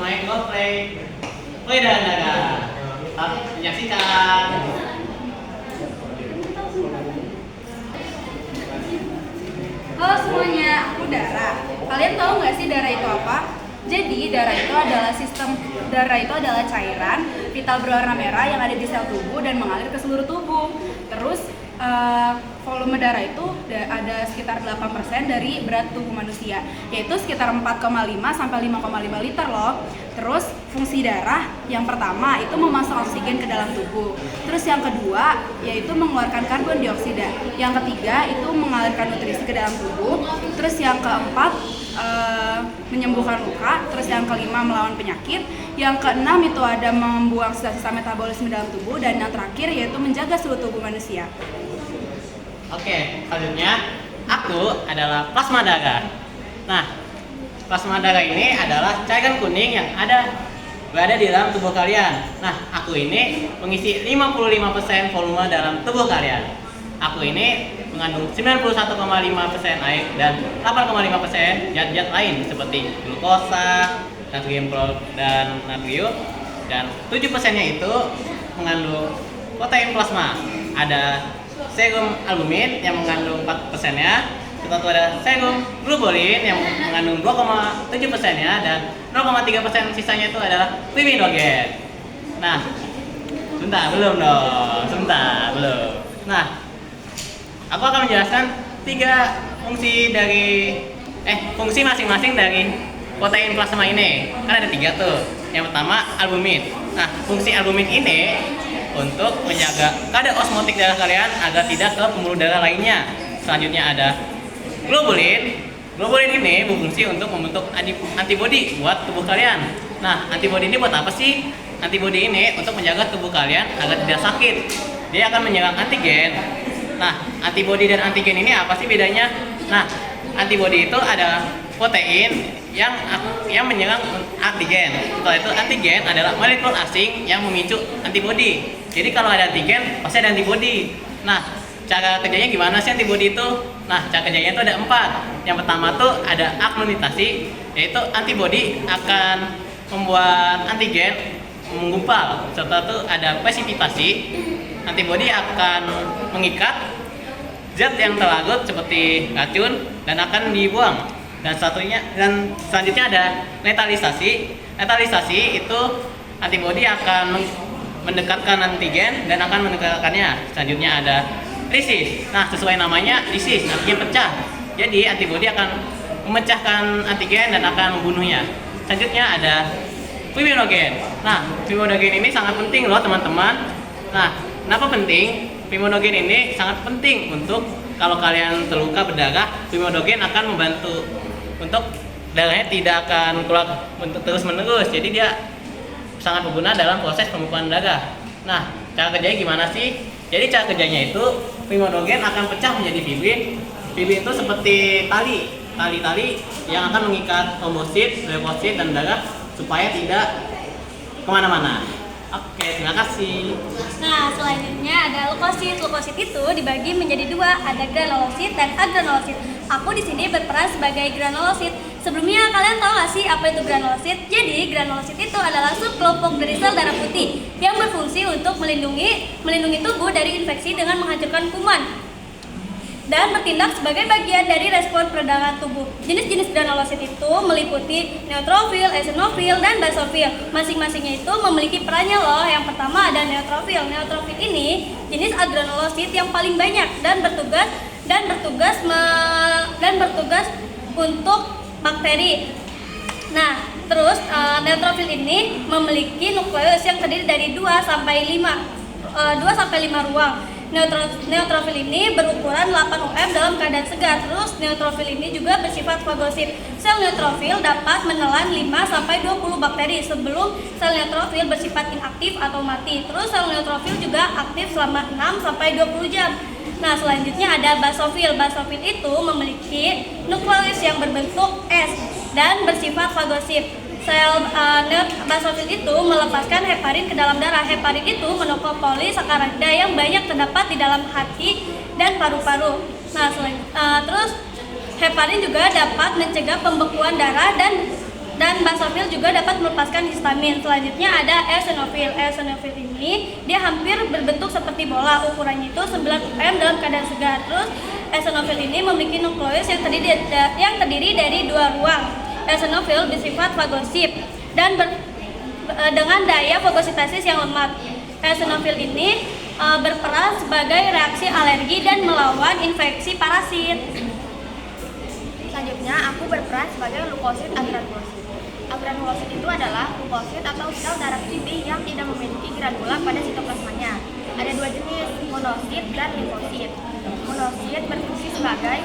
bermain role play dan Dara. Tetap menyaksikan. Halo semuanya, aku Dara. Kalian tahu nggak sih darah itu apa? Jadi darah itu adalah cairan vital berwarna merah yang ada di sel tubuh dan mengalir ke seluruh tubuh. Terus volume darah itu ada sekitar 8% dari berat tubuh manusia, yaitu sekitar 4,5 sampai 5,5 liter loh. Terus fungsi darah yang pertama itu memasuk oksigen ke dalam tubuh. Terus yang kedua yaitu mengeluarkan karbon dioksida. Yang ketiga itu mengalirkan nutrisi ke dalam tubuh. Terus yang keempat menyembuhkan luka. Terus yang kelima melawan penyakit. Yang keenam itu ada membuang sisa-sisa metabolisme dalam tubuh. Dan yang terakhir yaitu menjaga suhu tubuh manusia. Oke, selanjutnya aku adalah plasma darah. Nah, plasma darah ini adalah cairan kuning yang berada di dalam tubuh kalian. Nah, aku ini mengisi 55% volume dalam tubuh kalian. Aku ini mengandung 91,5% air dan 8,5% zat-zat lain seperti glukosa, natrium klor dan natrium, dan 7%-nya itu mengandung protein plasma. Ada serum albumin yang mengandung 4%-nya, serta ada serum globulin yang mengandung 2,7%-nya, dan 0,3% sisanya itu adalah priminogen. Nah, belum. Nah, aku akan menjelaskan fungsi masing-masing dari protein plasma ini. Kan ada 3 tuh. Yang pertama albumin. Nah, fungsi albumin ini untuk menjaga kadar osmotik darah kalian agar tidak ke pembuluh darah lainnya. Selanjutnya ada globulin. Globulin ini berfungsi untuk membentuk antibodi buat tubuh kalian. Nah, antibodi ini buat apa sih? Antibodi ini untuk menjaga tubuh kalian agar tidak sakit. Dia akan menyerang antigen. Nah, antibodi dan antigen ini apa sih bedanya? Nah, antibodi itu adalah protein yang menyerang antigen. Setelah itu antigen adalah molekul asing yang memicu antibodi. Jadi kalau ada antigen pasti ada antibodi. Nah, cara kerjanya gimana sih antibodi itu? Nah, cara kerjanya itu ada 4. Yang pertama tuh ada agglutinasi, yaitu antibodi akan membuat antigen menggumpal. Serta tuh ada presipitasi, antibodi akan mengikat zat yang terlarut seperti racun dan akan dibuang. Dan selanjutnya ada netralisasi. Netralisasi itu antibodi akan mendekatkan antigen dan akan mendekatkannya. Selanjutnya ada lisis. Nah, sesuai namanya lisis, artinya pecah. Jadi antibodi akan memecahkan antigen dan akan membunuhnya. Selanjutnya ada priminogen. Nah, priminogen ini sangat penting loh teman-teman. Nah, kenapa penting? Priminogen ini sangat penting untuk kalau kalian terluka berdarah, priminogen akan membantu untuk darahnya tidak akan keluar untuk terus-menerus. Jadi dia sangat berguna dalam proses pemumpuan darah. Nah, cara kerjanya gimana sih? Jadi cara kerjanya itu priminogen akan pecah menjadi fibrin. Fibrin itu seperti tali yang akan mengikat trombosit, leukosit, dan darah supaya tidak kemana-mana. Oke, terima kasih. Nah, selanjutnya ada leukosit. Leukosit itu dibagi menjadi 2, ada granulosit dan agranulosit. Aku di sini berperan sebagai granulosit. Sebelumnya kalian tahu nggak sih apa itu granulosit? Jadi granulosit itu adalah subkelompok dari sel darah putih yang berfungsi untuk melindungi tubuh dari infeksi dengan menghancurkan kuman dan bertindak sebagai bagian dari respon peradangan tubuh. Jenis-jenis granulosit itu meliputi neutrofil, eosinofil, dan basofil. Masing-masingnya itu memiliki perannya loh. Yang pertama ada neutrofil. Neutrofil ini jenis agranulosit yang paling banyak dan bertugas untuk bakteri. Nah, terus neutrofil ini memiliki nukleus yang terdiri dari 2 sampai 5 ruang. Neutrofil ini berukuran 8 ohm dalam keadaan segar. Terus neutrofil ini juga bersifat fagosip. Sel neutrofil dapat menelan 5 sampai 20 bakteri sebelum sel neutrofil bersifat inaktif atau mati. Terus sel neutrofil juga aktif selama 6 sampai 20 jam. Nah, selanjutnya ada basofil. Basofil itu memiliki nukleus yang berbentuk S dan bersifat fagosip. Sel basofil itu melepaskan heparin ke dalam darah. Heparin itu menokol polisakarida yang banyak terdapat di dalam hati dan paru-paru. Nah, terus heparin juga dapat mencegah pembekuan darah dan Dan basofil juga dapat melepaskan histamin. Selanjutnya ada eosinofil. Eosinofil ini dia hampir berbentuk seperti bola, ukurannya itu 9 mm dalam keadaan segar. Terus eosinofil ini memiliki nukleus yang terdiri dari 2 ruang. Eosinofil bersifat fagosit dan dengan daya fagositasis yang lemah. Eosinofil ini berperan sebagai reaksi alergi dan melawan infeksi parasit. Selanjutnya, aku berperan sebagai leukosit agranulosit. Agranulosit itu adalah leukosit atau sel darah putih yang tidak memiliki granula pada sitoplasmanya. Ada 2 jenis, monosit dan limfosit. Monosit berfungsi sebagai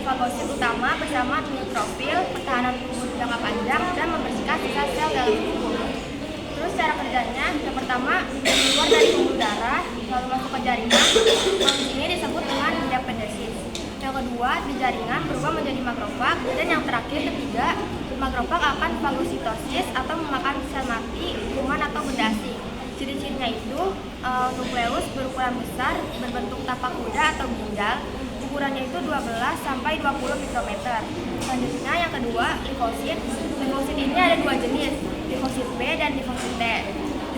fagosit utama bersama neutrofil, pertahanan tubuh jangka panjang, dan membersihkan sisa sel dalam tubuh. Terus cara kerjanya, yang pertama keluar dari pembuluh darah, lalu masuk ke jaringan. Proses ini disebut dengan diapedesis. Yang kedua, di jaringan berubah menjadi makrofag, dan yang terakhir ketiga, makrofag akan fagositosis atau memakan sel mati, kuman atau benda asing. Ciri-cirinya itu nukleus berukuran besar, berbentuk tapak kuda atau ginjal, ukurannya itu 12 sampai 20 mikrometer. Selanjutnya yang kedua, limfosit. Limfosit ini ada 2 jenis, limfosit B dan limfosit T.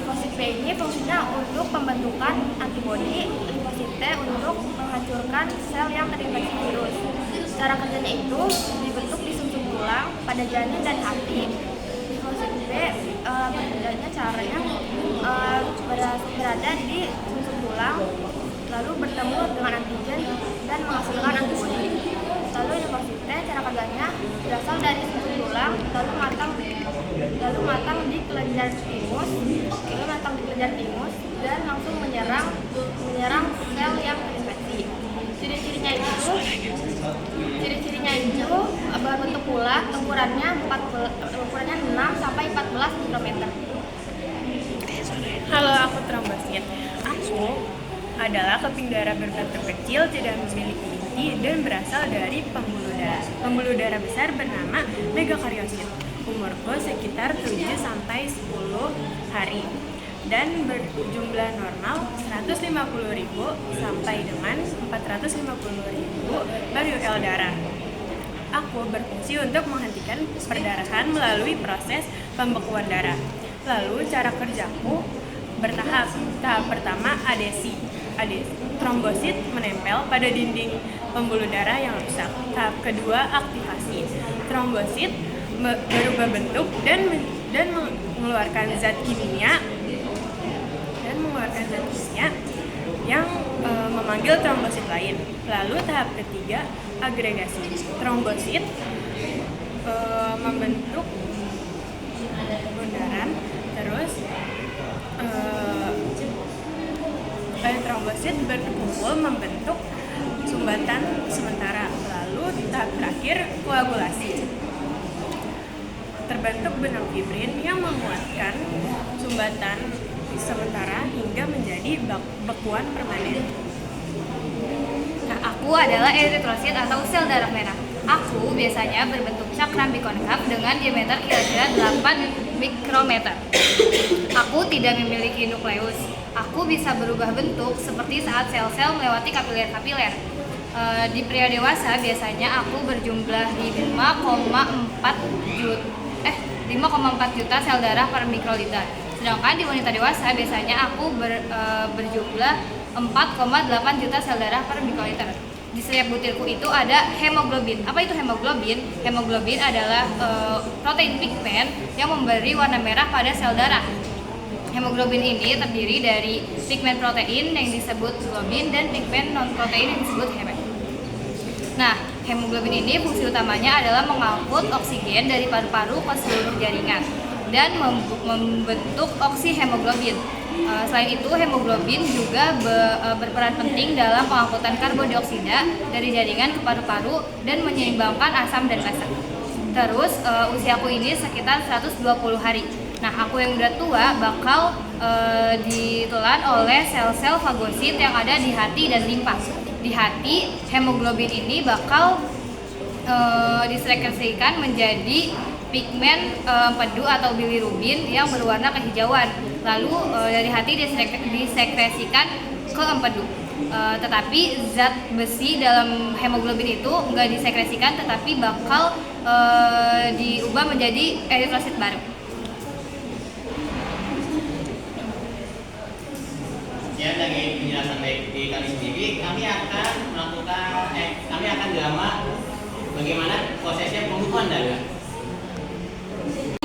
Limfosit B ini fungsinya untuk pembentukan antibodi, limfosit T untuk menghancurkan sel yang terinfeksi virus. Cara kerjanya itu dibentuk di sumsum tulang, pada janin dan hati. Limfosit B kerjanya caranya berada di sumsum tulang, lalu bertemu dengan antigen dan menghasilkan antibodi. Lalu limfosit T cara kerjanya berasal dari sumsum tulang, lalu matang di kelenjar timus, dan langsung menyerang sel yang terinfeksi. Ciri-cirinya itu berbentuk bulat, ukurannya 6 sampai 14 mikrometer. Halo, aku trombosit. Aku adalah keping darah berbentuk kecil, tidak memiliki inti, dan berasal dari pembuluh darah. Pembuluh darah besar bernama megakariosit. Umurku sekitar 7 sampai 10 hari dan berjumlah normal 150.000 sampai dengan 450.000 bar-UL darah. Aku berfungsi untuk menghentikan perdarahan melalui proses pembekuan darah. Lalu cara kerjaku bertahap. Tahap pertama adesi. Trombosit menempel pada dinding pembuluh darah yang rusak. Tahap kedua aktivasi. Trombosit berubah bentuk dan mengeluarkan zat kimia yang memanggil trombosit lain. Lalu tahap ketiga agregasi. Trombosit membentuk bundaran, terus trombosit berkumpul membentuk sumbatan sementara. Lalu tahap terakhir koagulasi. Terbentuk benang fibrin yang menguatkan sumbatan sementara hingga menjadi bekuan permanen. Nah, aku adalah eritrosit atau sel darah merah. Aku biasanya berbentuk cakram bikonkav dengan diameter kira-kira 8 mikrometer. Aku tidak memiliki nukleus. Aku bisa berubah bentuk seperti saat sel-sel melewati kapiler-kapiler. Di pria dewasa biasanya aku berjumlah di 5,4 juta sel darah per mikroliter. Sedangkan di wanita dewasa biasanya aku berjumlah 4,8 juta sel darah per mikroliter. Di setiap butirku itu ada hemoglobin. Apa itu hemoglobin? Hemoglobin adalah protein pigmen yang memberi warna merah pada sel darah. Hemoglobin ini terdiri dari pigmen protein yang disebut globin dan pigmen non-protein yang disebut hemat. Nah, hemoglobin ini fungsi utamanya adalah mengangkut oksigen dari paru-paru ke seluruh jaringan dan membentuk oksihemoglobin. Selain itu, hemoglobin juga berperan penting dalam pengangkutan karbon dioksida dari jaringan ke paru-paru dan menyeimbangkan asam dan basa. Terus, usiaku ini sekitar 120 hari. Nah, aku yang udah tua bakal ditelan oleh sel-sel fagosit yang ada di hati dan limpa. Di hati, hemoglobin ini bakal disekresikan menjadi pigmen empedu atau bilirubin yang berwarna kehijauan. Lalu dari hati disekresikan ke empedu. Tetapi zat besi dalam hemoglobin itu nggak disekresikan, tetapi bakal diubah menjadi eritrosit baru. Ya, dari penjelasan dari kami sendiri, kami akan drama bagaimana prosesnya pembukaan darah.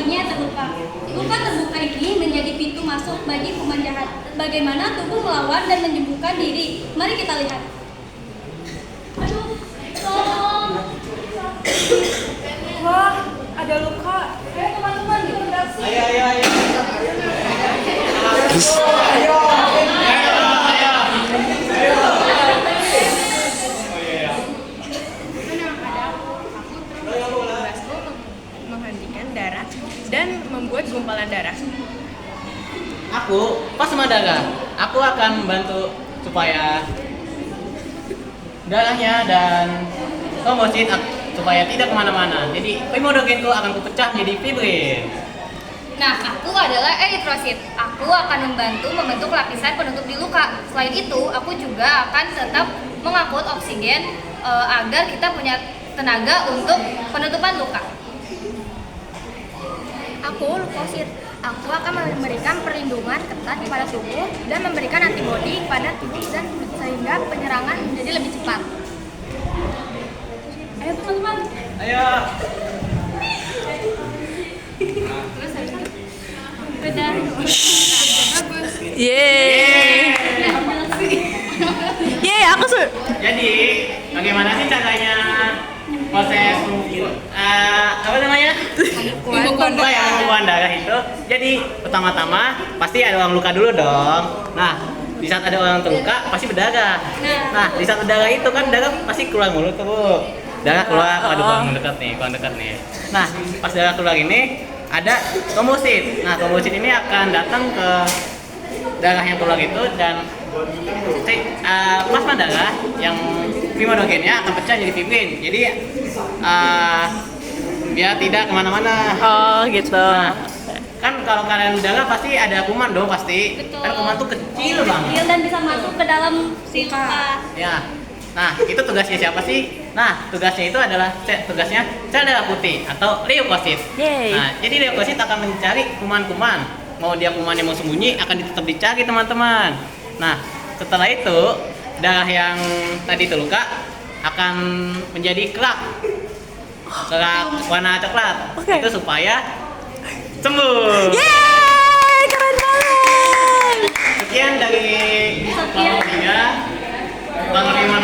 Terbuka. Luka terbuka ini menjadi pintu masuk bagi kuman jahat. Bagaimana tubuh melawan dan menyembuhkan diri. Mari kita lihat. Aduh, tolong. Wah, ada luka. Ayo teman-teman, kita beraksi. Ayo. Menghentikan darah dan membuat gumpalan darah. Aku pas sama darah, aku akan membantu supaya darahnya dan trombosit supaya tidak kemana-mana. Jadi hemodogenku akan kupecah menjadi fibrin. Nah, aku adalah eritrosit. Aku akan membantu membentuk lapisan penutup di luka. Selain itu, aku juga akan tetap mengangkut oksigen agar kita punya tenaga untuk penutupan luka. Aku leukosit. Aku akan memberikan perlindungan ketat kepada tubuh dan memberikan antibodi pada tubuh dan sehingga penyerangan menjadi lebih cepat. Ayo teman-teman. Ayo. Terus habis itu. Udah. Yeay. Yeay, aku Jadi bagaimana sih caranya proses apa namanya? Pembukaan darah itu. Jadi pertama-tama pasti ada orang luka dulu dong. Nah, di saat ada orang terluka pasti berdarah. Nah, di saat berdarah itu kan darah pasti keluar mulut tuh. Darah keluar, waduh kurang dekat nih. Nah, pas darah keluar ini ada trombosit. Nah, trombosit ini akan datang ke darah yang keluar itu dan plasma darah yang hemodogennya akan pecah jadi fibrin. Jadi biar tidak kemana-mana. Oh gitu. Nah, kan kalau kalian darah pasti ada kuman dong pasti. Betul. Kan kuman tuh kecil banget. Dan bisa masuk ke dalam si luka. Ya. Nah, itu tugasnya siapa sih? Nah, tugasnya itu adalah tugasnya sel darah putih atau leukosit. Yeay. Nah, jadi leukosit akan mencari kuman-kuman. Mau dia kuman yang mau sembunyi akan tetap dicari teman-teman. Nah, setelah itu darah yang tadi terluka akan menjadi kerak warna coklat. Oke. Itu supaya sembuh. Yeay, keren banget. Sekian dari Bang Ria, Bang Rima